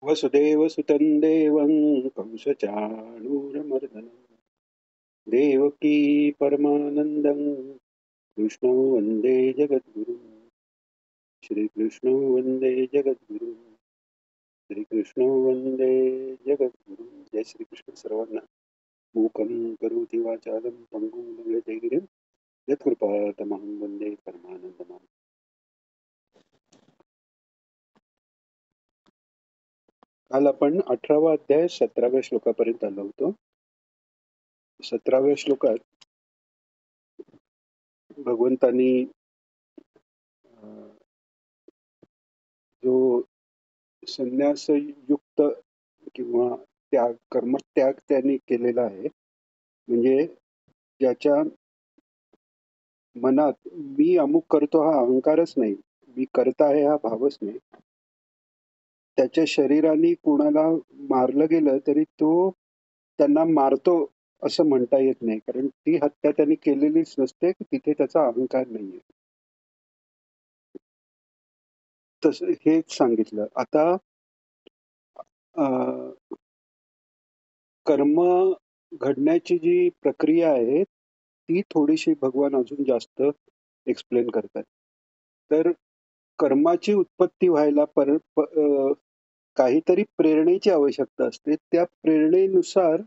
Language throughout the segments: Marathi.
वसुदेवसुतं देवं कंसचाणूरमर्दनं देवकी परमानन्दं कृष्णो वन्दे जगद्गुरुं श्रीकृष्णो वन्दे जगद्गुरुं श्रीकृष्णो वन्दे जगद्गुरुं जय श्रीकृष्ण सर्वांना मूकं करोति वाचालं पङ्गुं लङ्घयते गिरिं यत्कृपातमहं वन्दे परमानन्दमाधवं. काल आपण 18वा अध्याय 17व्या श्लोकापर्यंत आलो होतो. 17व्या श्लोकात भगवंतांनी जो संन्यासयुक्त किंवा कर्मत्याग त्यांनी केलेला आहे, म्हणजे ज्याच्या मनात मी अमुक करतो हा अहंकारच नाही, मी करता आहे हा भावच नाही, त्याच्या शरीराने कुणाला मारलं गेलं तरी तो त्यांना मारतो असं म्हणता येत नाही, कारण ती हत्या त्यांनी केलेलीच नसते, तिथे त्याचा अहंकार नाहीये. तसं हेच सांगितलं. आता अं, कर्म घडण्याची जी प्रक्रिया आहे ती थोडीशी भगवान अजून जास्त एक्सप्लेन करतात. तर कर्माची उत्पत्ती व्हायला काहीतरी प्रेरणेची आवश्यकता असते. त्या प्रेरणेनुसार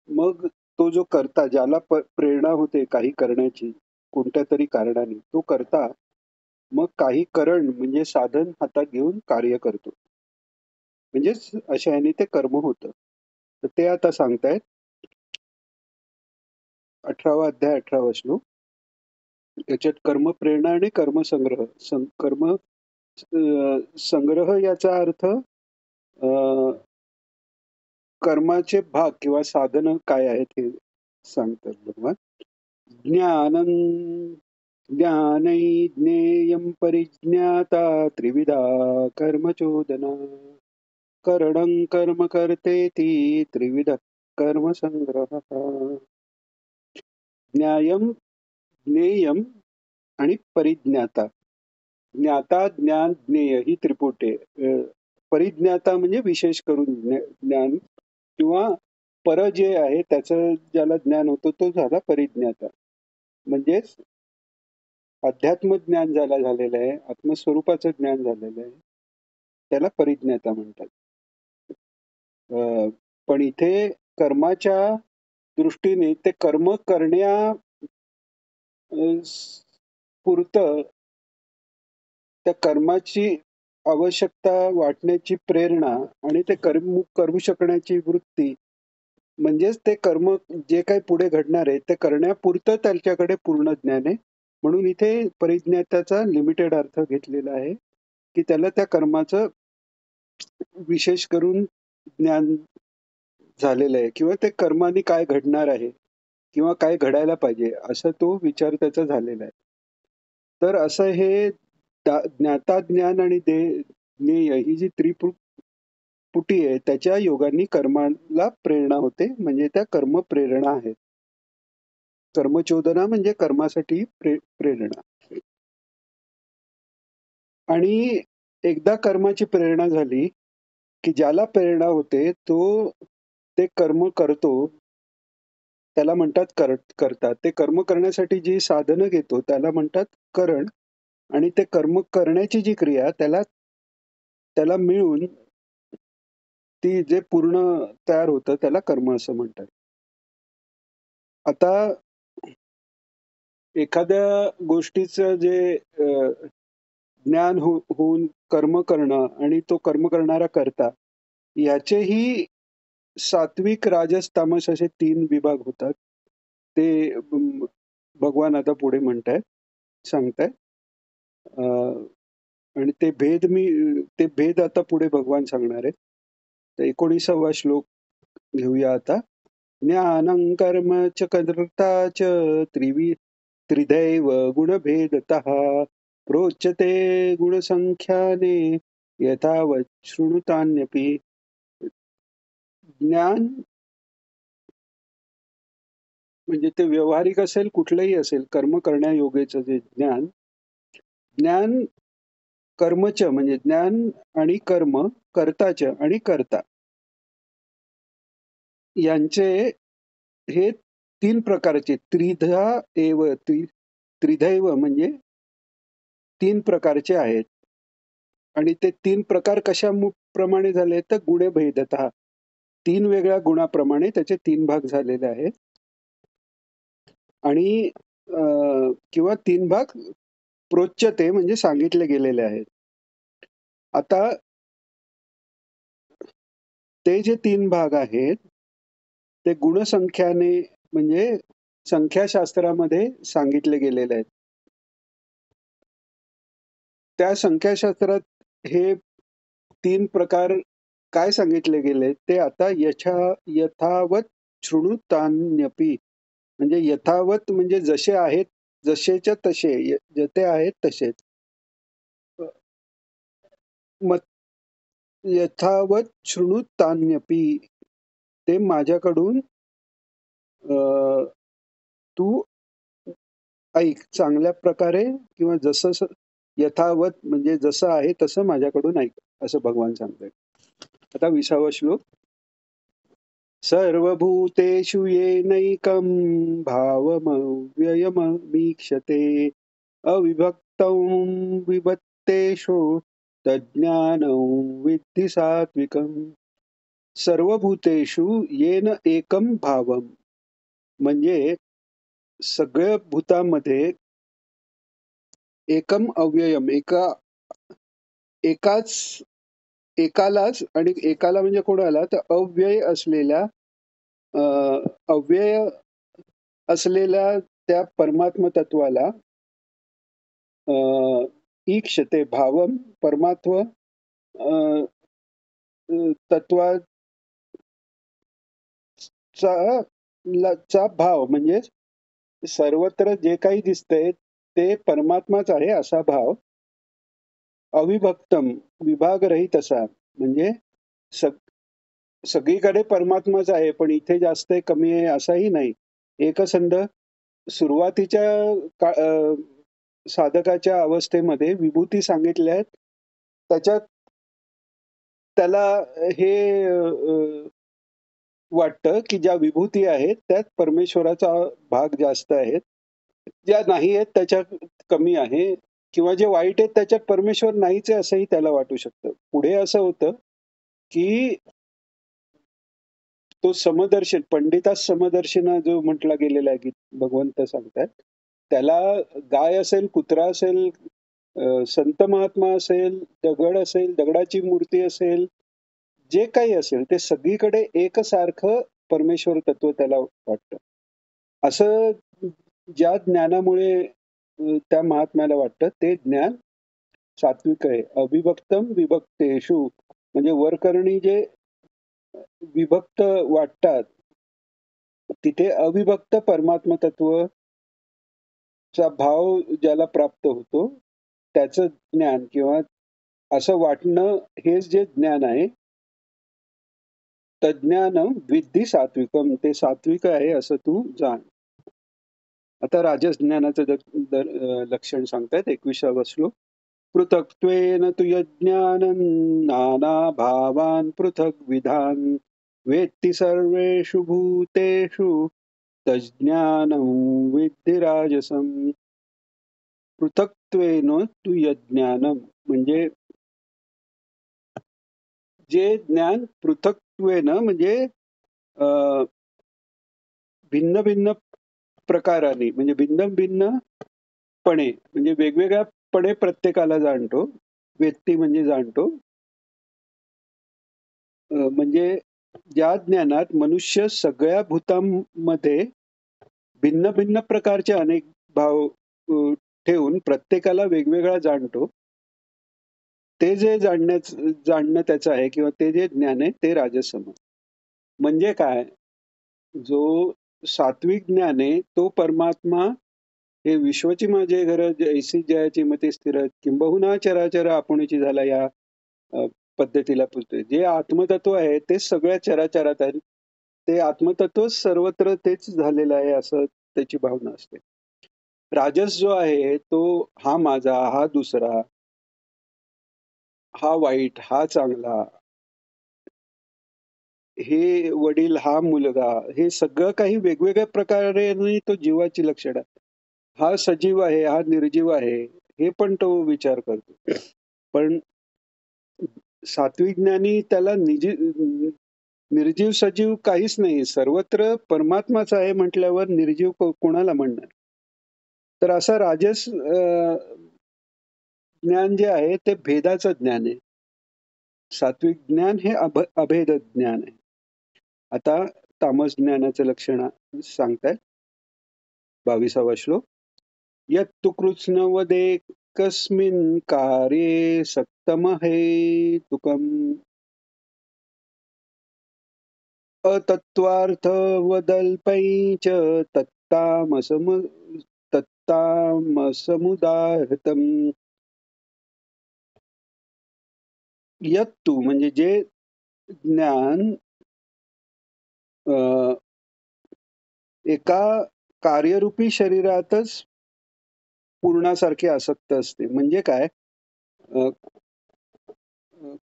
मग तो जो करता ज्याला प्रेरणा होते काही करण्याची कोणत्या तरी कारणाने तो करता मग काही करण म्हणजे साधन हातात घेऊन कार्य करतो. म्हणजेच अशा ह्याने ते कर्म होतं. तर ते आता सांगतायत 18वा अध्याय 18वा श्लोक. त्याच्यात कर्मप्रेरणा आणि कर्मसंग्रह. संग्रह याचा अर्थ कर्माचे भाग किंवा साधनं काय आहेत हे सांगतात भगवान. ज्ञानं ज्ञानै ज्ञेयं परिज्ञाता त्रिविधा कर्मचोदना करणं कर्म कर्तेति त्रिविध कर्मसंग्रहः. ज्ञायं ज्ञेयं आणि परिज्ञाता. ज्ञाता ज्ञान ज्ञेय ही त्रिपुटे. परिज्ञाता म्हणजे विशेष करून ज्ञान किंवा पर जे आहे त्याचं ज्याला ज्ञान होतं तो झाला परिज्ञाता. म्हणजेच अध्यात्म ज्ञान ज्याला झालेलं आहे, आत्मस्वरूपाचं ज्ञान झालेलं आहे, त्याला परिज्ञाता म्हणतात. पण इथे कर्माच्या दृष्टीने ते कर्म करण्या पुरतं त्या कर्माची आवश्यकता वाटण्याची प्रेरणा आणि ते करू शकण्याची वृत्ती, म्हणजेच ते कर्म जे काही पुढे घडणार आहे ते करण्यापुरतं त्याच्याकडे पूर्ण ज्ञान आहे. म्हणून इथे परिज्ञाताचा लिमिटेड अर्थ घेतलेला आहे की त्याला त्या कर्माचं विशेष करून ज्ञान झालेलं आहे किंवा ते कर्माने काय घडणार आहे किंवा काय घडायला पाहिजे असं तो विचार त्याचा झालेला आहे. तर असं हे ज्ञाता ज्ञान आणि ज्ञेय ही जी त्रिपुटी आहे त्याच्या योगांनी कर्माला प्रेरणा होते, म्हणजे त्या कर्म प्रेरणा आहेत. कर्मचोदना म्हणजे कर्मासाठी प्रेरणा. आणि एकदा कर्माची प्रेरणा झाली की ज्याला प्रेरणा होते तो ते कर्म करतो, त्याला म्हणतात करतात. ते कर्म करण्यासाठी जी साधनं घेतो त्याला म्हणतात करण. आणि ते कर्म करण्याची जी क्रिया त्याला त्याला मिळून ती जे पूर्ण तयार होतं त्याला कर्म असं म्हणतात. आता एखाद्या गोष्टीचं जे ज्ञान होऊन कर्म करणं आणि तो कर्म करणारा करता याचेही सात्विक राजस तामस असे 3 विभाग होतात. ते भगवान आता पुढे म्हणतायत, सांगतायत. आणि ते भेद आता पुढे भगवान सांगणार आहेत. तर 19वा श्लोक घेऊया आता. ज्ञानं कर्म च कर्ता च त्रिदैव गुणभेदतः प्रोच्यते गुणसंख्याने यथावत् शृणुतान्यपि. ज्ञान म्हणजे ते व्यावहारिक असेल कुठलंही असेल, कर्म करण्यायोग्यचं जे ज्ञान कर्मच म्हणजे ज्ञान आणि कर्म, कर्ताच आणि कर्ता यांचे हे तीन प्रकारचे त्रिधा एव त्रिदैव म्हणजे तीन प्रकारचे आहेत. आणि ते तीन प्रकार कशा प्रमाणे झाले तर गुणे भेदतः तीन वेगळ्या गुणाप्रमाणे त्याचे तीन भाग झालेले आहेत. आणि किंवा तीन भाग प्रोच्यते म्हणजे सांगितले गेलेले आहेत. आता ते जे तीन भाग आहेत ते गुणसंख्याने म्हणजे संख्याशास्त्रामध्ये सांगितले गेलेले आहेत. त्या संख्याशास्त्रात हे तीन प्रकार काय सांगितले गेले ते आता यथावत शृणुतान्यपी म्हणजे यथावत म्हणजे जसे आहेत जसेच्या तसे जते आहेत तसेच मग यथावत शृणुतान्यपी ते माझ्याकडून तू ऐक चांगल्या प्रकारे किंवा जसं यथावत म्हणजे जसं आहे तसं माझ्याकडून ऐक असं भगवान सांगतोय. आता 20वा श्लोक. सर्वभूतेषु येनैकं भावमव्ययममीक्षते अविभक्तं विभक्तेषु तज्ज्ञानं विद्धि सात्विकम्. सर्वभूतेषु येन एकम भावम म्हणजे सगळ्या भूतांमध्ये एकम अव्ययम एकालाच आणि एकाला म्हणजे कोणाला तर अव्यय असलेल्या त्या परमात्म तत्वाला ईक्षते भावम परमात्म तत्वाचा भाव म्हणजे सर्वत्र जे काही दिसतंय ते परमात्माच आहे असा भाव. अविभक्तम विभागरहित असा म्हणजे सगळीकडे परमात्माच आहे पण इथे जास्त आहे कमी आहे असाही नाही. एकसंध सुरुवातीच्या साधकाच्या अवस्थेमध्ये विभूती सांगितल्या आहेत. त्याच्यात त्याला हे वाटतं की ज्या विभूती आहेत त्यात परमेश्वराचा भाग जास्त आहे. ज्या नाही आहेत त्याच्यात कमी आहे किंवा जे वाईट आहेत त्याच्यात परमेश्वर नाहीच आहे असंही त्याला वाटू शकतं. पुढे असं होतं की तो समदर्शन पंडिता समदर्शना जो म्हटला गेलेला आहे की भगवंत सांगतात त्याला गाय असेल कुत्रा असेल संत महात्मा असेल दगड असेल दगडाची मूर्ती असेल जे काही असेल ते सगळीकडे एकसारखं परमेश्वर तत्व त्याला वाटतं. असं ज्या ज्ञानामुळे त्या महात्म्याला वाटतं ते ज्ञान सात्विक आहे. अविभक्तम विभक्तेषु म्हणजे वरकरणी जे विभक्त वाटतात तिथे अविभक्त परमात्म तत्वचा भाव ज्याला प्राप्त होतो त्याचं ज्ञान किंवा असं वाटणं हेच जे ज्ञान आहे तज्ज्ञानं विद्धि सात्विकम ते सात्विक आहे असं तू जाण. आता राजस ज्ञानाचं लक्षण सांगतायत 21वा श्लोक. पृथक्त्वेन तु यज्ञानं नानाभावान् पृथग्विधान् वेत्ति सर्वेषु भूतेषु तज्ज्ञानं विद्धि राजसम्. पृथक्त्वेन तु यज्ञानं म्हणजे जे ज्ञान पृथक्त्वेन म्हणजे भिन्न भिन्न प्रकाराने म्हणजे भिन्न भिन्नपणे म्हणजे वेगवेगळ्यापणे प्रत्येकाला जाणतो. व्यक्ती म्हणजे जाणतो. म्हणजे ज्या ज्ञानात मनुष्य सगळ्या भूतांमध्ये भिन्न भिन्न प्रकारचे अनेक भाव ठेवून प्रत्येकाला वेगवेगळा जाणतो. ते जे जाणणं त्याचं आहे किंवा ते जे ज्ञान आहे ते राजसम. म्हणजे काय जो सात्विक ज्ञान आहे तो परमात्मा हे विश्वची माझे घर ऐसी जयाची मते स्थिर किंबहुना चराचर आपणची झाला या पद्धतीला पुजते. जे आत्मतत्व आहे ते सगळ्या चराचरात आहे. ते आत्मतत्व सर्वत्र तेच झालेलं आहे असं त्याची भावना असते. राजस जो आहे तो हा माझा हा दुसरा हा वाईट, हा चांगला, हे वडील, हा मुलगा, हे सगळं काही वेगवेगळ्या प्रकारे तो जीवाची लक्षणं. हा सजीव आहे, हा निर्जीव आहे, हे पण तो विचार करतो. पण सात्विक ज्ञानी त्याला निर्जीव सजीव काहीच नाही. सर्वत्र परमात्माच आहे म्हटल्यावर निर्जीव कोणाला म्हणणार? तर असा राजस ज्ञान जे आहे ते भेदाचं ज्ञान आहे. सात्विक ज्ञान हे अभेद ज्ञान आहे. आता तामस ज्ञानाचं लक्षण सांगतायत 22वा श्लोक. यत्तु कृत्स्नवदेकस्मिन् कार्ये सक्तमहेतुकम् अतत्त्वार्थवदल्पैः च तत्तामसमुदाहृतम्. यत्तु म्हणजे जे ज्ञान अ, एका कार्यरूपी शरीरातच पूर्णासारखे आसक्त असते. म्हणजे काय? अ,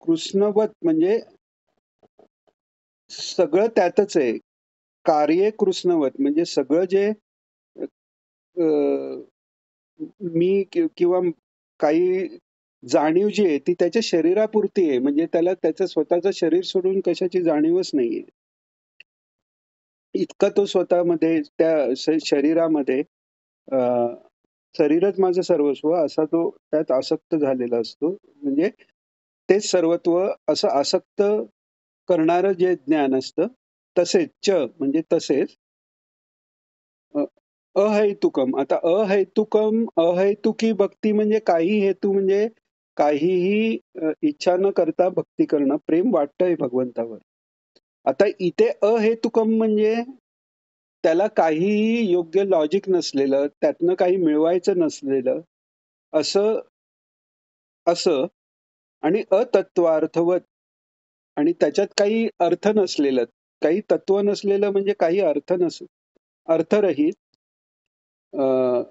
कृष्णवत म्हणजे सगळं त्यातच आहे. कार्ये कृष्णवत म्हणजे सगळं जे अ, मी किंवा काही जाणीव जी आहे ती त्याच्या शरीरापुरती आहे. म्हणजे त्याला त्याचं स्वतःचं शरीर सोडून कशाची जाणीवच नाहीये. इतका तो स्वतःमध्ये त्या शरीरामध्ये अ, शरीरच माझं सर्वस्व असा तो त्यात आसक्त झालेला असतो. म्हणजे तेच सर्वत्व असं आसक्त करणारं जे ज्ञान असतं, तसेच म्हणजे तसेच अ, अहैतुकम. आता अहैतुकी भक्ती म्हणजे काही हेतू म्हणजे काहीही इच्छा न करता भक्ती करणं, प्रेम वाटतंय भगवंतावर. आता इथे अहेतुकम म्हणजे त्याला काहीही योग्य लॉजिक नसलेलं, त्यातनं काही मिळवायचं नसलेलं, असं असं आणि अतत्वार्थवत आणि त्याच्यात काही अर्थ नसलेलं, काही तत्व नसलेलं म्हणजे काही अर्थरहित अ,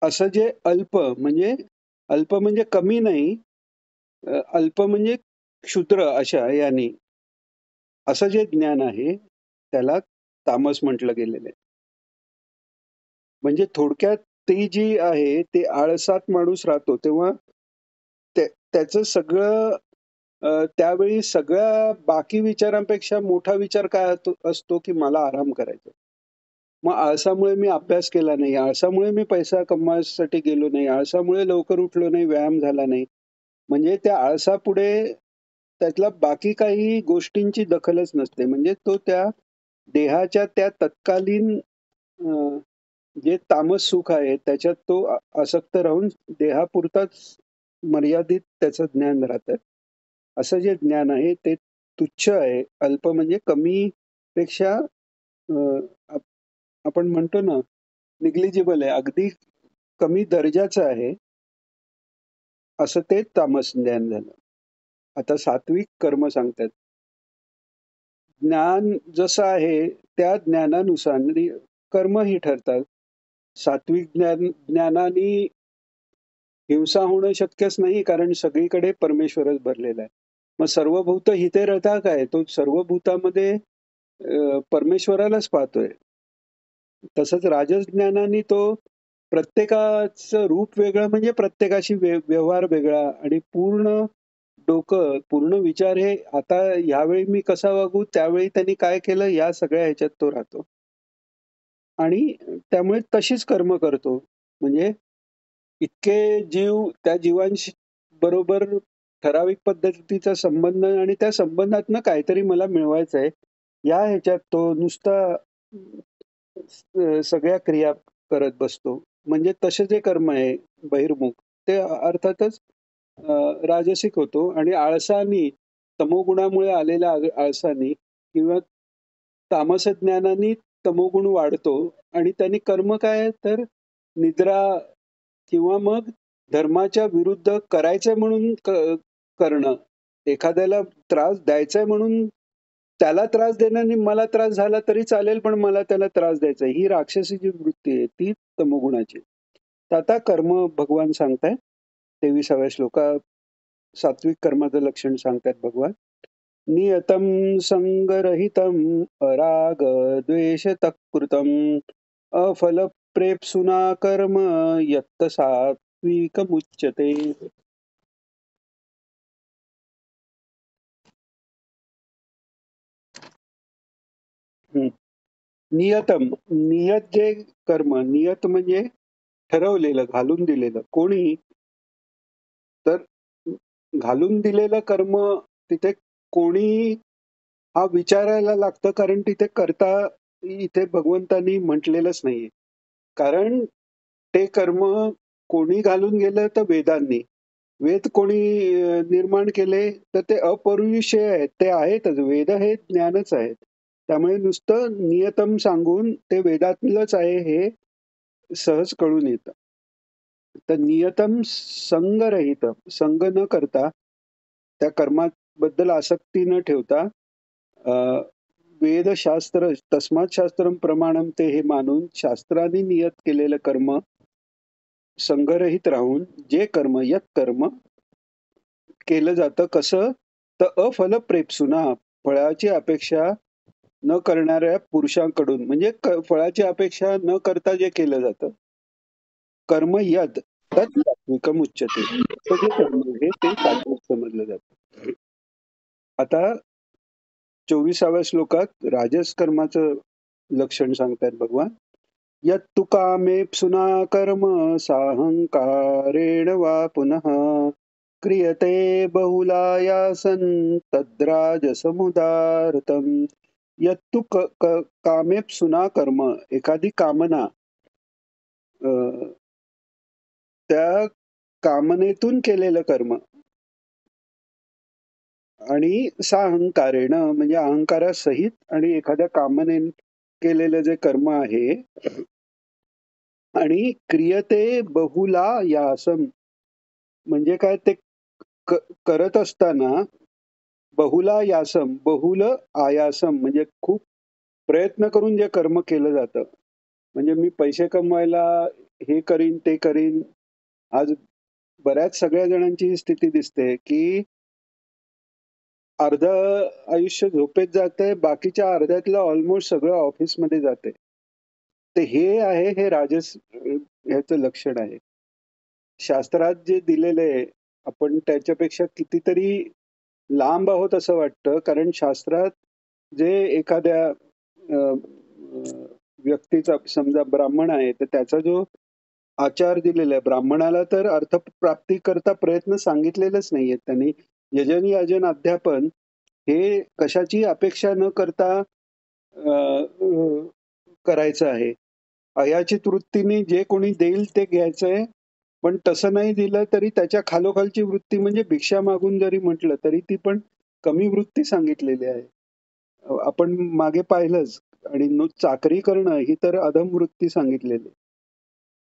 असं जे अल्प म्हणजे कमी नाही, अल्प म्हणजे क्षुद्र अशा याने असं जे ज्ञान आहे, त्याला तामस म्हटलं गेलेलं आहे. म्हणजे थोडक्यात ती जी आहे, ते आळसात माणूस राहतो तेव्हा त्याचं सगळं त्यावेळी सगळ्या बाकी विचारांपेक्षा मोठा विचार काय असतो, की मला आराम करायचा. मग आळसामुळे मी अभ्यास केला नाही, आळसामुळे मी पैसा कमवायसाठी गेलो नाही, आळसामुळे लवकर उठलो नाही, व्यायाम झाला नाही. म्हणजे त्या आळसापुढे त्यातल्या बाकी काही गोष्टींची दखलच नसते. म्हणजे तो त्या देहाच्या त्या तत्कालीन अ, जे तामस सुख आहे त्याच्यात तो आसक्त राहून देहापुरताच मर्यादित त्याचं ज्ञान राहतं. असं जे ज्ञान आहे ते तुच्छ आहे. अल्प म्हणजे कमी पेक्षा अ, आप आपण म्हणतो ना निग्लिजिबल आहे. अगदी कमी दर्जाचं आहे. असं ते तामस ज्ञान झालं. आता सात्विक कर्म सांगतात. ज्ञान जसं आहे त्या ज्ञानानुसार कर्मही ठरतात. सात्विक ज्ञानाने हिंसा होणं शक्यच नाही कारण सगळीकडे परमेश्वरच भरलेला आहे. मग सर्वभूत हिते रथा काय? तो सर्व भूतामध्ये परमेश्वरालाच पाहतोय. तसंच राजस ज्ञानाने तो प्रत्येकाचं रूप वेगळं म्हणजे प्रत्येकाशी व्यवहार वेगळा आणि पूर्ण डोकं, पूर्ण विचार हे आता ह्यावेळी मी कसा वागू, त्यावेळी त्यांनी काय केलं, या सगळ्या ह्याच्यात तो राहतो. आणि त्यामुळे तशीच कर्म करतो. म्हणजे इतके जीव त्या जीवांशी बरोबर ठराविक पद्धतीचा संबंध आणि त्या संबंधातनं काहीतरी मला मिळवायचं आहे. या ह्याच्यात तो नुसता सगळ्या क्रिया करत बसतो. म्हणजे तसे जे कर्म आहे बहिर्मुख ते अर्थातच अ, राजसिक होतो आणि आळसानी तमोगुणामुळे आलेल्या आळसानी किंवा तामस ज्ञानाने तमोगुण वाढतो आणि त्यांनी कर्म काय आहे तर निद्रा किंवा मग धर्माच्या विरुद्ध करायचंय म्हणून करणं. एखाद्याला त्रास द्यायचाय म्हणून त्याला त्रास देणं आणि मला त्रास झाला तरी चालेल, पण मला त्याला त्रास द्यायचा आहे. ही राक्षसी जी वृत्ती आहे ती तमोगुणाची. तर आता कर्म भगवान सांगतायत 23व्या श्लोकात सात्विक कर्माचं लक्षण सांगतात भगवान. नियतं संगरहितं अराग द्वेषतः कृतं अफलप्रेप्सुना कर्म यत्त सात्विकमुच्यते. हम्म. नियतम, नियत जे कर्म, नियत म्हणजे ठरवलेलं, घालून दिलेलं. कोणी तर घालून दिलेलं कर्म तिथे कोणी हा विचारायला लागतं, कारण तिथे करता इथे भगवंतांनी म्हटलेलंच नाहीये. कारण ते कर्म कोणी घालून गेलं तर वेदांनी. वेद कोणी निर्माण केले तर ते अपौरुषेय आहेत. ते आहेतच. वेद हे ज्ञानच आहेत. त्यामुळे नुसतं नियतम सांगून ते वेदातलंच आहे हे सहज कळून येतं. तर नियतम संगरहित, संग न करता, त्या कर्माबद्दल आसक्ती न ठेवता, वेदशास्त्र तस्मात् शास्त्रम प्रमाणम ते हे मानून शास्त्राने नियत केलेलं कर्म संगरहित राहून जे कर्म यत कर्म केलं जातं. कसं तर अफलप्रेप्सुना, फळाची अपेक्षा न करणाऱ्या पुरुषांकडून, म्हणजे फळाची अपेक्षा न करता जे केलं जातं कर्म यद तत् सात्विकम उच्यते. असं जे कर्म आहे ते सात्विक समजलं जातं. आता 24व्या श्लोकात राजस कर्माचं लक्षण सांगतात भगवान. यत्तु कामेप्सुना कर्म साहंकारेण वा पुनः क्रियते बहुलायासन् तद्राजसमुदाहृतम्. यत्तु कामेप्सुना कर्म, एखादी कामना त्या कामनेतून केलेलं कर्म, आणि साहंकारेण म्हणजे अहंकारासहित आणि एखाद्या कामनेने केलेलं जे कर्म आहे, आणि क्रियते बहुला यासम म्हणजे काय ते करत असताना बहुला यासम, बहुल आयासम म्हणजे खूप प्रयत्न करून जे कर्म केलं जातं. म्हणजे मी पैसे कमवायला हे करीन ते करीन. आज बऱ्याच सगळ्या जणांची ही स्थिती दिसते की अर्ध आयुष्य झोपेत जाते, बाकीच्या अर्ध्यातलं ऑलमोस्ट सगळं ऑफिसमध्ये जाते. ते हे आहे, हे राजस ह्याचं लक्षण आहे. शास्त्रात जे दिलेलं आहे आपण त्याच्यापेक्षा कितीतरी लांब आहोत असं वाटतं. कारण शास्त्रात जे एखाद्या अ, अ, व्यक्तीचा, समजा ब्राह्मण आहे तर त्याचा जो आचार दिलेला आहे, ब्राह्मणाला तर अर्थप्राप्ती करता प्रयत्न सांगितलेलेच नाहीयेत त्यांनी. यजन याजन अध्यापन हे कशाची अपेक्षा न करता करायचं आहे. अयाचित वृत्तीने जे कोणी देईल ते घ्यायचंय. पण तसं नाही दिलं तरी त्याच्या खालोखालची वृत्ती, म्हणजे भिक्षा मागून जरी म्हटलं तरी ती पण कमी वृत्ती सांगितलेली आहे. आपण मागे पाहिलंच. आणि चाकरी करणं ही तर अधम वृत्ती सांगितलेली.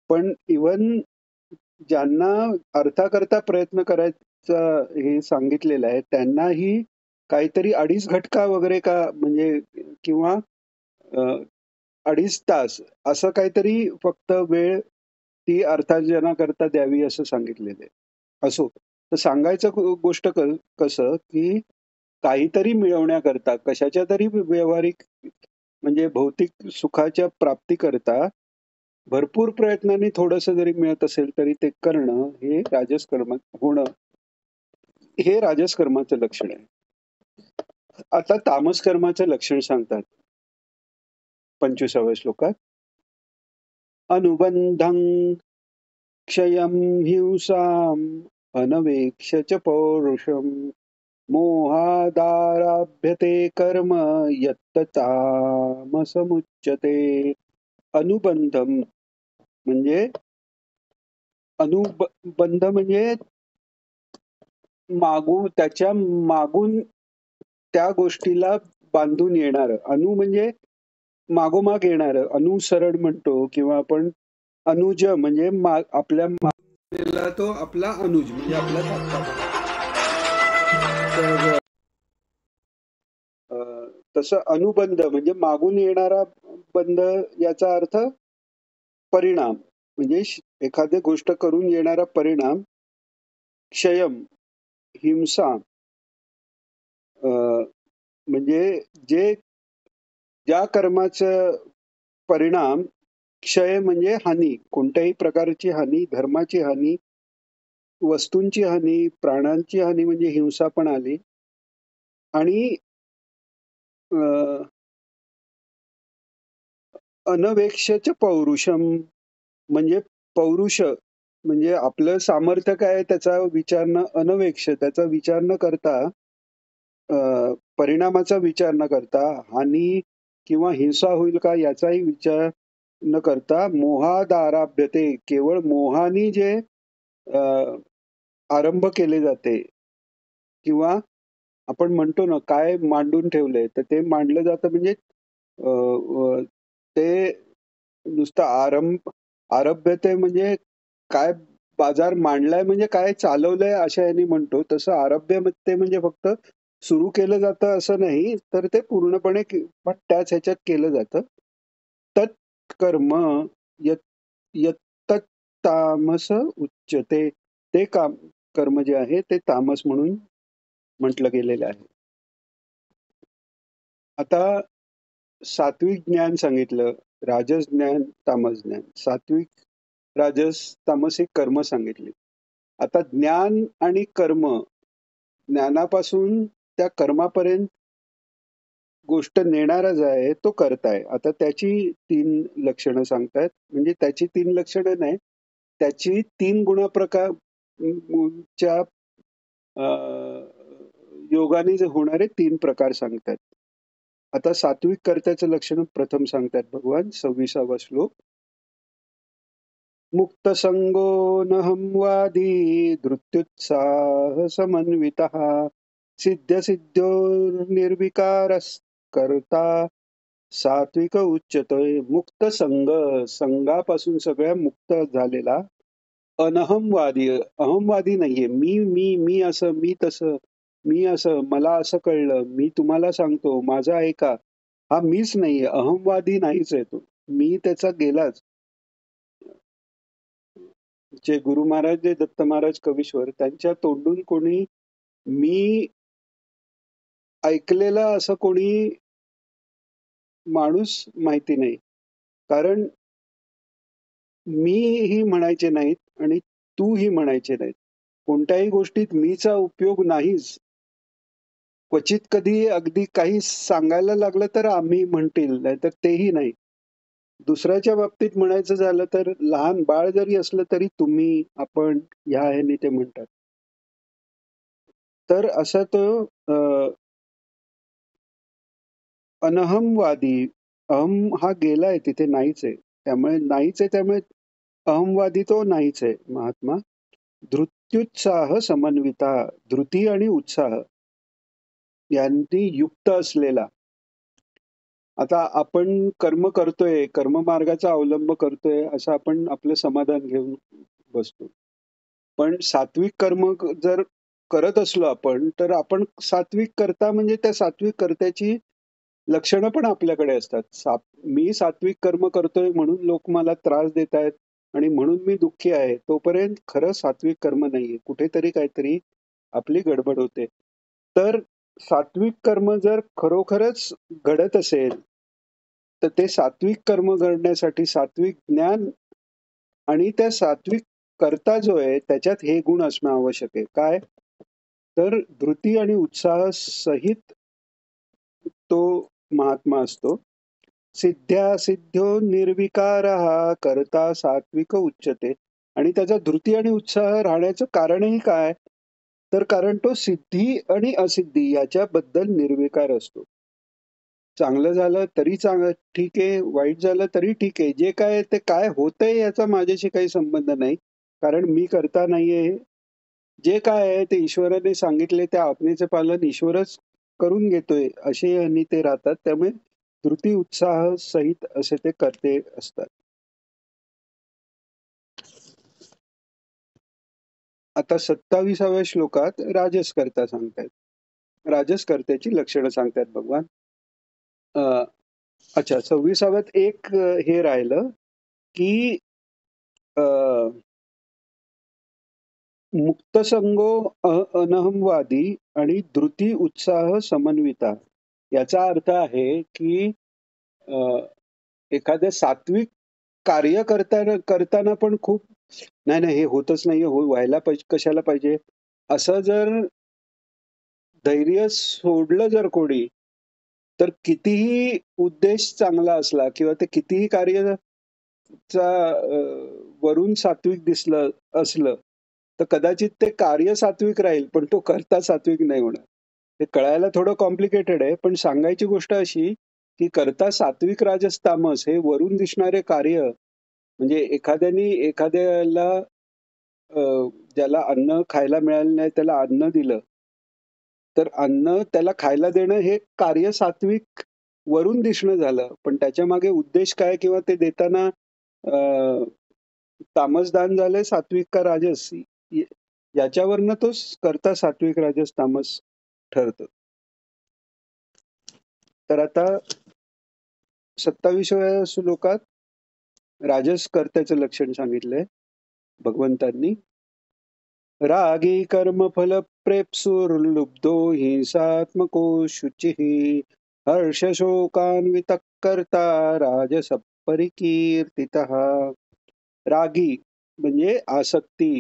पण इव्हन ज्यांना अर्थाकरता प्रयत्न करायचा हे सांगितलेलं आहे त्यांनाही काहीतरी 2.5 घटका वगैरे का म्हणजे, किंवा अ, 2.5 तास असं काहीतरी फक्त वेळ ती अर्थार्जनाकरता द्यावी असं सांगितलेलं आहे. असो, तर सांगायचं गोष्ट कसं की काहीतरी मिळवण्याकरता, कशाच्या तरी व्यावहारिक म्हणजे भौतिक सुखाच्या प्राप्तीकरता भरपूर प्रयत्नांनी थोडंसं जरी मिळत असेल तरी ते करणं हे राजस कर्म होणं, हे राजस कर्माचं लक्षण आहे. आता तामस कर्माचं लक्षण सांगतात 25व्या श्लोकात. अनुबंधं क्षयं हिंसाम् अनवेक्ष्य च पौरुषम् मोहादारभ्यते कर्म यत्त तामसमुच्यते. अनुबंधम म्हणजे अनुबंध म्हणजे त्याच्या मागून त्या गोष्टीला बांधून येणारं. अनु म्हणजे मागोमाग येणारं, अनुसरण म्हणतो, किंवा आपण अनुज म्हणजे आपल्या मागेला तो आपला अनुज म्हणजे आपला धाकटा भाऊ. तर तसं अनुबंध म्हणजे मागून येणारा बंध, याचा अर्थ परिणाम, म्हणजे एखादी गोष्ट करून येणारा परिणाम. क्षयम हिंसा अ, म्हणजे जे ज्या कर्माचं परिणाम क्षय म्हणजे हानी, कोणत्याही प्रकारची हानी, धर्माची हानी, वस्तूंची हानी, प्राणांची हानी म्हणजे हिंसा पण आली. आणि अ, अनवेक्ष्यच पौरुषम म्हणजे पौरुष म्हणजे आपलं सामर्थ्य काय आहे त्याचा विचार न अनवेक्ष त्याचा विचार न करता अ, परिणामाचा विचार न करता हानी किंवा हिंसा होईल का याचाही विचार न करता मोहादाराभ्यते केवळ मोहानी जे अ, आरंभ केले जाते किंवा आपण म्हणतो ना काय मांडून ठेवलंय तर ते मांडलं जातं म्हणजे अ, अ, ते नुसतं आरभ्यते म्हणजे काय बाजार मांडलाय म्हणजे काय चालवलंय अशा यांनी म्हणतो. तसं आरभ्यते म्हणजे फक्त सुरू केलं जातं असं नाही, तर ते पूर्णपणे पण त्याच ह्याच्यात केलं जातं. तत्कर्म यत् यत्तत् तामस उच्यते. ते काम कर्म जे आहे ते तामस म्हणून म्हटलं गेलेलं आहे. आता सात्विक ज्ञान सांगितलं, राजस ज्ञान, तामस ज्ञान. सात्विक, राजस, तामसिक कर्म सांगितली. आता ज्ञान आणि कर्म, ज्ञानापासून त्या कर्मापर्यंत गोष्ट नेणारा जो आहे तो कर्ता आहे. आता त्याची 3 लक्षणं सांगतायत. म्हणजे त्याची 3 लक्षणं नाही, त्याची 3 गुणप्रकार च्या अ, योगाने जे होणारे 3 प्रकार सांगतात. आता सात्विक कर्त्याचं लक्षण प्रथम सांगतात भगवान 26वा श्लोक. मुक्तसंगो नहं वादी धृत्युत्साह समन्वितः सिद्ध्यसिद्ध्यो निर्विकारस्कर्ता सात्विक उच्यते. मुक्त संग संघापासून सगळ्या मुक्त झालेला अनहमवादी अहमवादी नाहीये. मी असं मी तसं मी असं मला असं कळलं मी तुम्हाला सांगतो माझा ऐका हा मीच नाहीये अहमवादी नाहीच आहे तो. मी त्याचा गेलाच. जे गुरु महाराज जे दत्त महाराज कवीश्वर त्यांच्या तोंडून कोणी मी ऐकलेलं असं कोणी माणूस माहिती नाही. कारण मीही म्हणायचे नाहीत आणि तूही म्हणायचे नाहीत. कोणत्याही गोष्टीत मीचा उपयोग नाहीच. क्वचित कधी अगदी काही सांगायला लागलं तर आम्ही म्हणतील, नाहीतर तेही नाही. दुसऱ्याच्या बाबतीत म्हणायचं झालं तर लहान बाळ जरी असलं तरी तुम्ही, आपण ह्या ह्याने ते म्हणतात. तर असा तो अ, अनहमवादी, अहम हा गेलाय तिथे नाहीच आहे. त्यामुळे नाहीच आहे त्यामुळे अहमवादी तो नाहीच आहे महात्मा. धृत्युत्साह समन्विता, धृती आणि उत्साह यांनी युक्त असलेला. आता आपण कर्म करतोय, कर्म मार्गाचा अवलंब करतोय असं आपण आपलं समाधान घेऊन बसतो. पण सात्विक कर्म जर करत असलो आपण, तर आपण सात्विक कर्ता म्हणजे त्या सात्विक कर्त्याची लक्षणं पण आपल्याकडे असतात. मी सात्विक कर्म करतोय म्हणून लोक मला त्रास देत आहेत आणि म्हणून मी दुःखी आहे. तोपर्यंत खरं सात्विक कर्म नाहीये. कुठेतरी काहीतरी आपली गडबड होते. तर सात्विक कर्म जर खरोखरच घडत असेल, तर ते सात्विक कर्म घडण्यासाठी सात्विक ज्ञान आणि त्या सात्विक कर्ता जो आहे त्याच्यात हे गुण असणं आवश्यक आहे. काय? तर धृती आणि उत्साह सहित तो महात्मा असतो. सिद्ध्या सिद्ध्यो निर्विकारः कर्ता सात्विक उच्यते. आणि त्याचा धृती आणि उत्साह राहण्याचं कारणही काय? तर कारण तो सिद्धी आणि असिद्धी याच्याबद्दल निर्विकार असतो. चांगलं झालं तरी ठीक आहे, वाईट झालं तरी ठीक आहे. जे काय आहे ते काय होतंय याचा माझ्याशी काही संबंध नाही. कारण मी करता नाहीये. जे काय आहे ते ईश्वराने सांगितले त्या आज्ञेचे पालन ईश्वरच करून घेतोय असे यांनी ते राहतात. त्यामुळे धृती उत्साह सहित असे ते करते असतात. आता 27व्या श्लोकात राजसकर्ता सांगतायत. राजसकर्त्याची लक्षणं सांगतायत भगवान. अ, अच्छा 26व्यात एक हे राहिलं की अ, मुक्तसंगो अनहमवादी आणि धृती उत्साह समन्विता. याचा अर्थ आहे की अ, एखादं सात्विक कार्य करताना पण खूप नाही, नाही हे होतच नाहीये, व्हायला पाहिजे, कशाला पाहिजे? असं जर धैर्य सोडलं जर कोणी, तर कितीही उद्देश चांगला असला किंवा ते कितीही कार्य वरून सात्विक दिसलं असलं, तर कदाचित ते कार्य सात्विक राहील, पण तो कर्ता सात्विक नाही होणार. हे कळायला थोडं कॉम्प्लिकेटेड आहे, पण सांगायची गोष्ट अशी, की कर्ता सात्विक राजस तामस हे वरून दिसणारे कार्य म्हणजे एखाद्याला अ, ज्याला अन्न खायला मिळालं नाही त्याला अन्न दिलं, तर अन्न त्याला खायला देणं हे कार्य सात्विक वरून दिसणं झालं. पण त्याच्यामागे उद्देश काय किंवा ते देताना अ, तामसदान झालंय सात्विक का राजस याच्यावरनं तो करता सात्विक राजस तामस ठरतं. तर आता 27व्या श्लोकात राजस कर्त्याचं लक्षण सांगितलंय भगवंतांनी. रागी कर्मफल प्रेप्सुर्लुब्धो हिंसात्मको शुचिः हर्षशोकान्वितः कर्ता राजस परिकीर्तितः. रागी म्हणजे आसक्ती.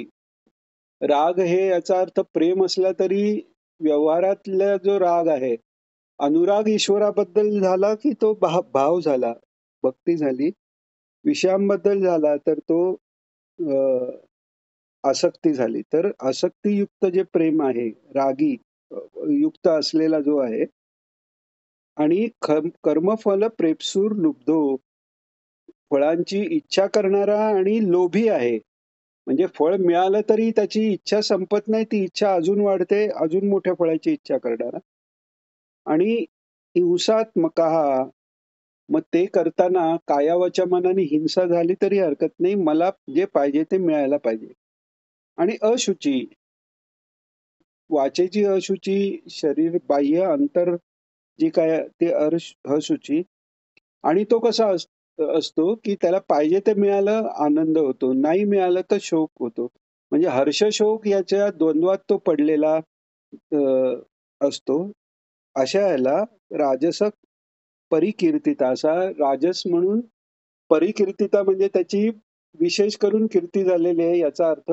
राग हे याचा अर्थ प्रेम असला तरी व्यवहारातला जो राग आहे, अनुराग ईश्वराबद्दल झाला की तो भाव झाला, भक्ती झाली. विषयांबद्दल झाला तर तो अ, आसक्ती झाली. तर आसक्तीयुक्त जे प्रेम आहे, रागी अ, युक्त असलेला जो आहे आणि कर्मफल प्रेप्सूर लुब्धो, फळांची इच्छा करणारा आणि लोभी आहे. म्हणजे फळ मिळालं तरी त्याची इच्छा संपत नाही, ती इच्छा अजून वाढते, अजून मोठ्या फळाची इच्छा करणारा आणि हिंसात्मकः, मग ते करताना कायावाच्या मनाने हिंसा झाली तरी हरकत नाही, मला जे पाहिजे ते मिळायला पाहिजे. आणि अशुची, वाचेची अशुची, शरीर बाह्य अंतर जी काय ते अशुची. आणि तो कसा असतो की त्याला पाहिजे ते मिळालं आनंद होतो, नाही मिळालं तर शोक होतो. म्हणजे हर्ष शोक याच्या द्वंद्वात तो पडलेला असतो. अशा याला राजस परिकीर्तिता, असा राजस म्हणून परिकीर्तिता म्हणजे त्याची विशेष करून कीर्ती झालेली आहे याचा अर्थ.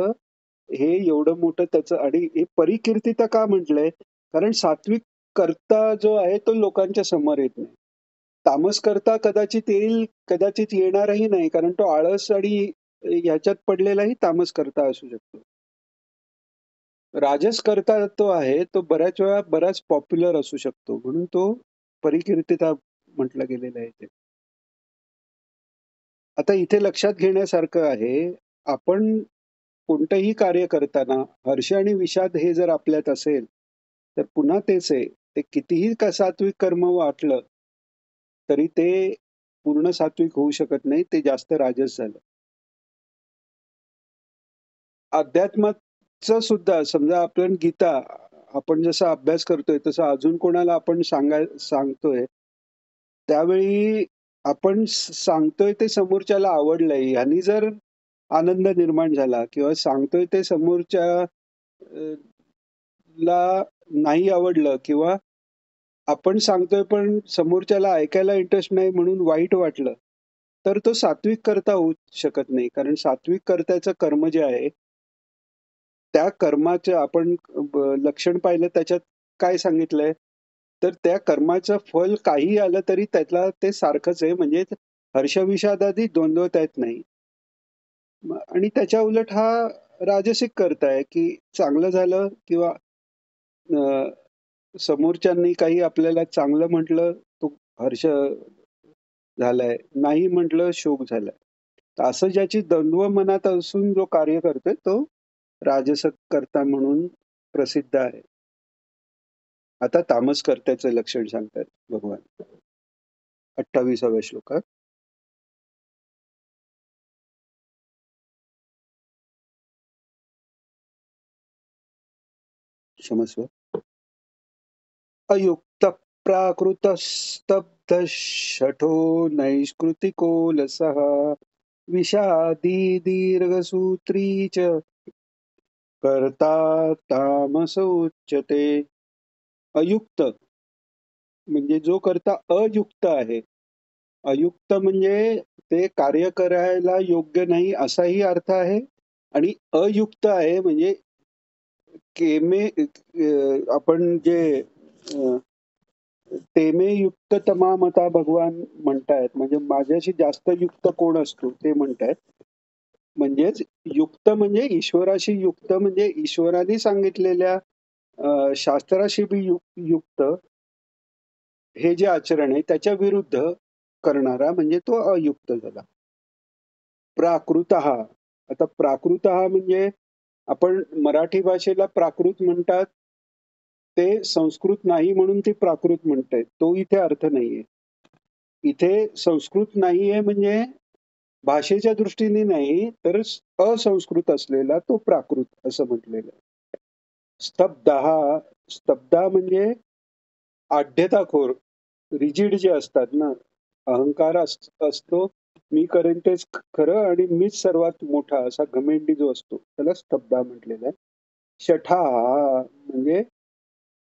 हे एवढं मोठं त्याचं आणि हे परिकीर्तिता का म्हटलंय? कारण सात्विक कर्ता जो आहे तो लोकांच्या समोर येत नाही. तामस करता कदाचित येईल, कदाचित येणारही नाही, कारण तो आळस आणि ह्याच्यात पडलेलाही तामस करता असू शकतो. राजस करता तो आहे तो बऱ्याच वेळा बराच पॉप्युलर असू शकतो, म्हणून तो परिकीर्तिता म्हटलं गेलेलं आहे ते. आता इथे लक्षात घेण्यासारखं आहे, आपण कोणतंही कार्य करताना हर्ष आणि विषाद हे जर आपल्यात असेल, तर पुन्हा तेच आहे. ते कितीही सात्विक कर्म वाटलं, तरी ते पूर्ण सात्विक होऊ शकत नाही. ते जास्त राजस झालं. अध्यात्माचं सुद्धा समजा आपण गीता आपण जसा अभ्यास करतोय, तसं अजून कोणाला आपण सांगतोय, त्यावेळी आपण सांगतोय ते समोरच्याला आवडलंय. ह्यानी जर आनंद निर्माण झाला किंवा सांगतोय ते समोरच्या ला नाही आवडलं किंवा आपण सांगतोय पण समोरच्याला ऐकायला इंटरेस्ट नाही म्हणून वाईट वाटलं, तर तो सात्विक कर्ता होऊ शकत नाही. कारण सात्विक कर्त्याचं कर्म जे आहे, त्या कर्माचं आपण लक्षण पाहिलं त्याच्यात काय सांगितलंय? तर त्या कर्माचं फल काहीही आलं तरी त्याला ते सारखंच आहे. म्हणजे हर्ष-विषादादी द्वंद्वत आहेत नाही. आणि त्याच्या उलट हा राजसिक कर्ता आहे, की चांगलं झालं किंवा अ, समोरच्यांनी काही आपल्याला चांगलं म्हटलं, तो हर्ष झालाय. नाही म्हटलं, शोक झालाय. तर असं ज्याची द्वंद्व मनात असून जो कार्य करतोय, तो राजसक कर्ता म्हणून प्रसिद्ध आहे. आता तामस कर्त्याचं लक्षण सांगतात भगवान 28व्या श्लोकात. क्षमस्व. अयुक्त प्राकृतस्तब्ध शठो नैष्कृतिको लसः विषादी दीर्घसूत्री च कर्ता तामस उच्यते. अयुक्त म्हणजे जो कर्ता अयुक्त आहे. अयुक्त म्हणजे ते कार्य करायला योग्य नाही असाही अर्थ आहे आणि अयुक्त आहे म्हणजे आपण जे तेमे युक्त तमामता भगवान म्हणतायत म्हणजे माझ्याशी जास्त युक्त कोण असतो ते म्हणतायत. म्हणजेच युक्त म्हणजे ईश्वराशी युक्त म्हणजे ईश्वराने सांगितलेल्या शास्त्राशी बी युक्त हे जे आचरण आहे त्याच्या विरुद्ध करणारा म्हणजे तो अयुक्त झाला. प्राकृत. आता प्राकृत म्हणजे आपण मराठी भाषेला प्राकृत म्हणतात, ते संस्कृत नाही म्हणून ते प्राकृत म्हणतायत. तो इथे अर्थ नाहीये. इथे संस्कृत नाहीये म्हणजे भाषेच्या दृष्टीने नाही, तर असंस्कृत असलेला तो प्राकृत असं म्हटलेलं आहे. स्तब्धा. स्तब्धा म्हणजे आढ्यताखोर, रिजिड जे असतात ना, अहंकार असतो, मी करेन तेच खरं आणि मीच सर्वात मोठा असा घमेंडी जो असतो त्याला स्तब्धा म्हटलेला आहे. शठा म्हणजे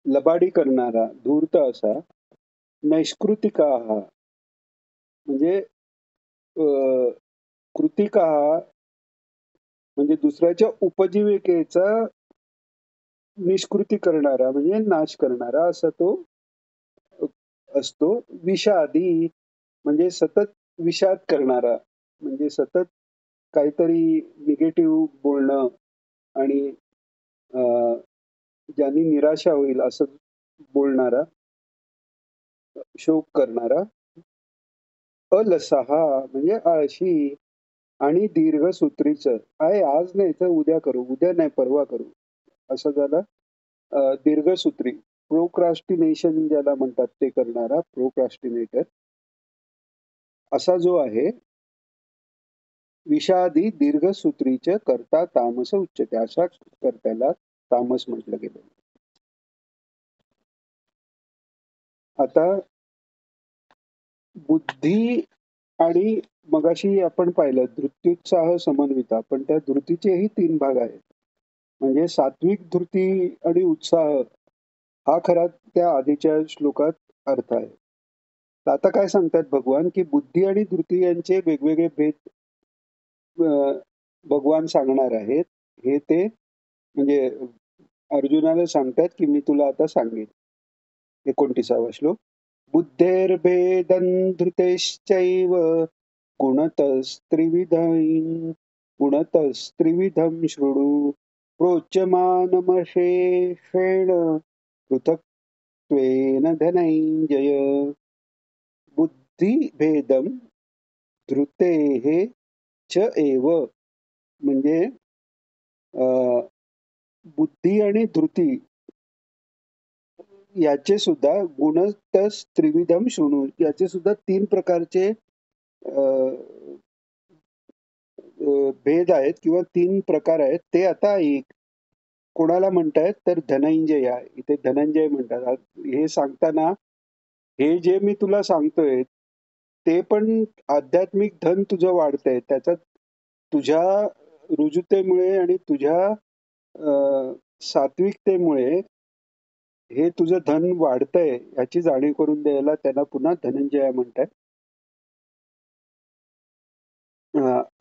लबाडी करणारा, धूर्त असा. नैष्कृतिका म्हणजे कृतिका म्हणजे दुसऱ्याच्या उपजीविकेचा निष्कृती करणारा म्हणजे नाश करणारा असा तो असतो. विषादी म्हणजे सतत विषाद करणारा म्हणजे सतत काहीतरी निगेटिव्ह बोलणं आणि ज्यांनी निराशा होईल असं बोलणारा, शोक करणारा. अलसहा म्हणजे आळशी आणि दीर्घसूत्रीचं आहे, आज नाही तर उद्या करू, उद्या नाही परवा करू असं झालं. दीर्घसूत्री प्रोक्रास्टिनेशन ज्याला म्हणतात ते करणारा प्रोक्रास्टिनेटर असा जो आहे. विषादी दीर्घसूत्रीचे करता तामस उच्चते, अशा कर्त्याला तामस म्हटलं गेलं. आता बुद्धी आणि मगाशी आपण पाहिलं धृत्युत्साह समन्विता, पण त्या धृतीचेही 3 भाग आहेत. म्हणजे सात्विक धृती आणि उत्साह हा खरा त्या आधीच्या श्लोकात अर्थ आहे. तर आता काय सांगतात भगवान की बुद्धी आणि धृती यांचे वेगवेगळे भेद भगवान सांगणार आहेत. हे ते म्हणजे अर्जुनाला सांगतात की मी तुला आता सांगेन. 29वा श्लोक. बुद्धेर्भेदं धृतेश्चैव गुणतस्त्रिविधं शृणु प्रोच्यमानमशेषेण पृथक्त्वेन धनञ्जय. बुद्धिभेदं धृतेः च एव म्हणजे बुद्धी आणि धृती याचे सुद्धा गुणतस त्रिविधम शृणु, याचे सुद्धा 3 प्रकारचे भेद आहेत किंवा 3 प्रकार आहेत. ते आता कोणाला म्हणतायत तर धनंजय आहे. इथे धनंजय म्हणतात. हे सांगताना हे जे मी तुला सांगतोय ते पण आध्यात्मिक धन तुझं वाढतंय. त्याच्यात तुझ्या रुजुतेमुळे आणि तुझ्या सात्विकतेमुळे हे तुझं धन वाढतंय याची जाणीव करून द्यायला त्याला पुन्हा धनंजय म्हणतात.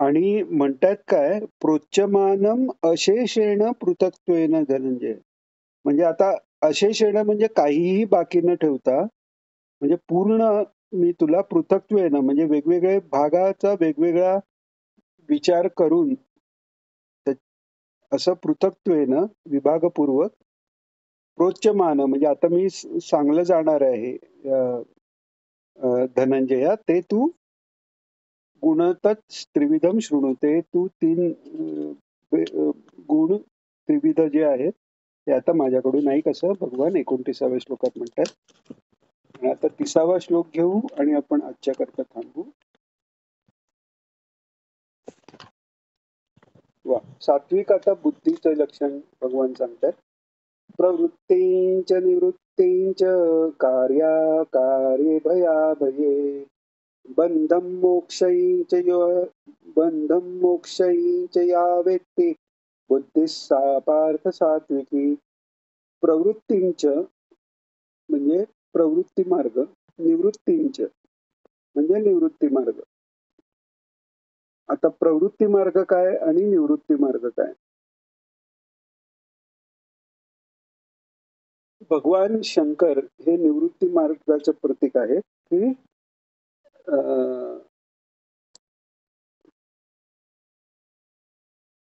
आणि म्हणतात काय प्रोच्यमानम अशेषेण पृथक्त्वेन धनंजय. म्हणजे आता अशेषेण म्हणजे काहीही बाकी न ठेवता म्हणजे पूर्ण मी तुला पृथक्त्वेन म्हणजे वेगवेगळे भागाचा वेगवेगळा विचार करून असं पृथक्त्वेन विभागपूर्वक प्रोच्यमान म्हणजे आता मी सांगलं जाणार आहे धनंजया, ते तू गुणतच त्रिविधम शृणुते, तू 3 गुण त्रिविध जे आहेत ते आता माझ्याकडून ऐक असं भगवान 29व्या श्लोकात म्हणतात. आता 30वा श्लोक घेऊ आणि आपण आजच्या करता थांबू. वा. सात्विक आता बुद्धीचं लक्षण भगवान सांगतात. प्रवृत्तींच निवृत्तींच कार्याकार्ये भयाभये बंधं मोक्षैच या वेत्ति बुद्धिस्सा पार्थ सात्विकी प्रवृत्तींच म्हणजे प्रवृत्ती मार्ग, निवृत्तींच म्हणजे निवृत्ती मार्ग. आता प्रवृत्ती मार्ग काय आणि निवृत्ती मार्ग काय? भगवान शंकर हे निवृत्ती मार्गाचे प्रतीक आहे की अं,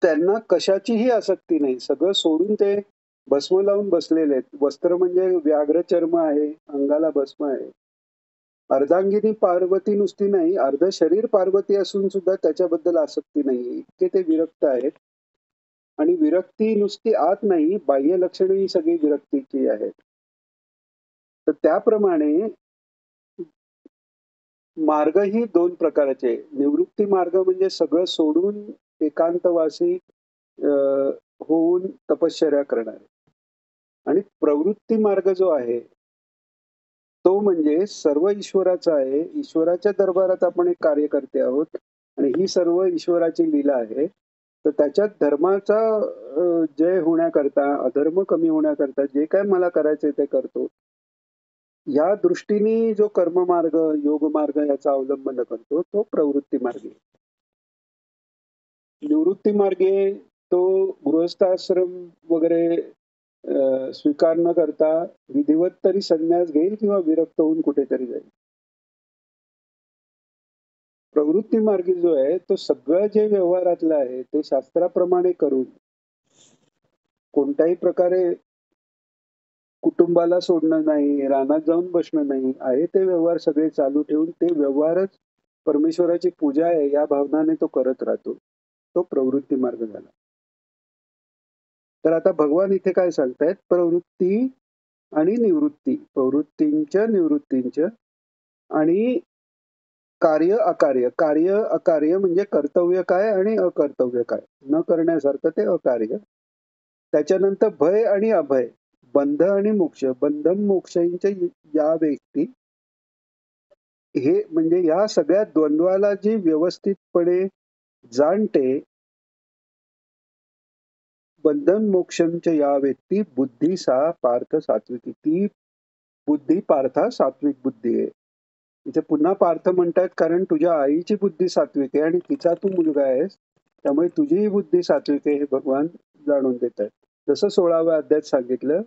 त्यांना कशाचीही आसक्ती नाही. सगळं सोडून ते भस्म लावून बसलेले आहेत. वस्त्र म्हणजे व्याघ्र चर्म आहे, अंगाला भस्म आहे. अर्धांगिनी पार्वती नुसती नाही, अर्ध शरीर पार्वती असून सुद्धा त्याच्याबद्दल आसक्ती नाही. इतके ते विरक्त आहेत. आणि विरक्ती नुसती आत नाही, बाह्य लक्षणे ही सगळी विरक्तीची आहेत. तर त्याप्रमाणे मार्गही दोन प्रकारचे. निवृत्ती मार्ग म्हणजे सगळं सोडून एकांतवासी अ, होऊन तपश्चर्या करणारे. आणि प्रवृत्ती मार्ग जो आहे, तो म्हणजे सर्व ईश्वराचा आहे. ईश्वराच्या दरबारात आपण एक कार्यकर्ते आहोत आणि ही सर्व ईश्वराची लीला आहे. तर त्याच्यात धर्माचा जय होण्याकरता, अधर्म कमी होण्याकरता जे काय मला करायचंय ते करतो. या दृष्टीने जो कर्ममार्ग, योगमार्ग याचा अवलंब न करतो, तो प्रवृत्ती मार्गी. निवृत्ती मार्गे तो गृहस्थाश्रम वगैरे स्वीकार न करता विधिवत तरी संन्यास घेईल किंवा विरक्त होऊन कुठेतरी जाईल. प्रवृत्ती मार्गी जो आहे तो सगळं जे व्यवहारातलं आहे ते शास्त्राप्रमाणे करून कोणत्याही प्रकारे कुटुंबाला सोडणं नाही, रानात जाऊन बसणं नाही, आहे ते व्यवहार सगळे चालू ठेवून ते व्यवहारच परमेश्वराची पूजा आहे या भावनाने तो करत राहतो. तो प्रवृत्ती मार्ग झाला. तर आता भगवान इथे काय सांगतायत? प्रवृत्ती आणि निवृत्ती. प्रवृत्तींच्या, निवृत्तींच्या आणि कार्य अकार्य. कार्य अकार्य म्हणजे कर्तव्य काय आणि अकर्तव्य काय. न करण्यासारखं ते अकार्य. त्याच्यानंतर भय आणि अभय. बंध आणि मोक्ष. बंधन मोक्षांच्या या व्यक्ती हे म्हणजे या सगळ्या द्वंद्वाला जी व्यवस्थितपणे जाणते, बंधन मोक्षांच्या या व्यक्ती बुद्धी सा पार्थ सात्विकी. ती बुद्धी पार्था सात्विक बुद्धी आहे. इथे पुन्हा पार्थ म्हणतात कारण तुझ्या आईची बुद्धी सात्विक आहे आणि तिचा तू मुलगा आहेस. त्यामुळे तुझीही बुद्धी सात्विक आहे हे भगवान जाणून देत आहेत. जसं 16व्या अध्यायात सांगितलं,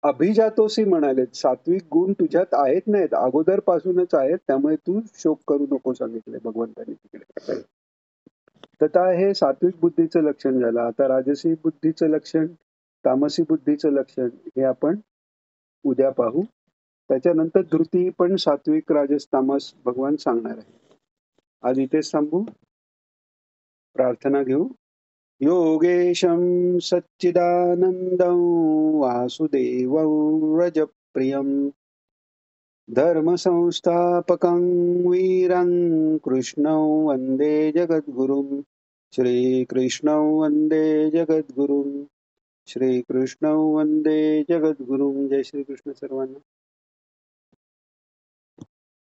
अभिजातोसी म्हणाले, सात्विक गुण तुझ्यात आहेत नाहीत, अगोदरपासूनच आहेत, त्यामुळे तू शोक करू नको सांगितले भगवंतांनी तिकडे. तर हे सात्विक बुद्धीचं लक्षण झालं. आता राजसी बुद्धीचं लक्षण, तामसी बुद्धीचं लक्षण हे आपण उद्या पाहू. त्याच्यानंतर धृती पण सात्विक, राजस, तामस भगवान सांगणार आहे. आज इथेच थांबू. प्रार्थना घेऊ. योगेशं सच्चिदानन्दं वासुदेवं व्रजप्रियं धर्मसंस्थापकं वीरं कृष्णं वन्दे जगद्गुरुं. श्रीकृष्णं वन्दे जगद्गुरुं. श्रीकृष्णं वन्दे जगद्गुरुं. जय श्रीकृष्ण सर्वांना.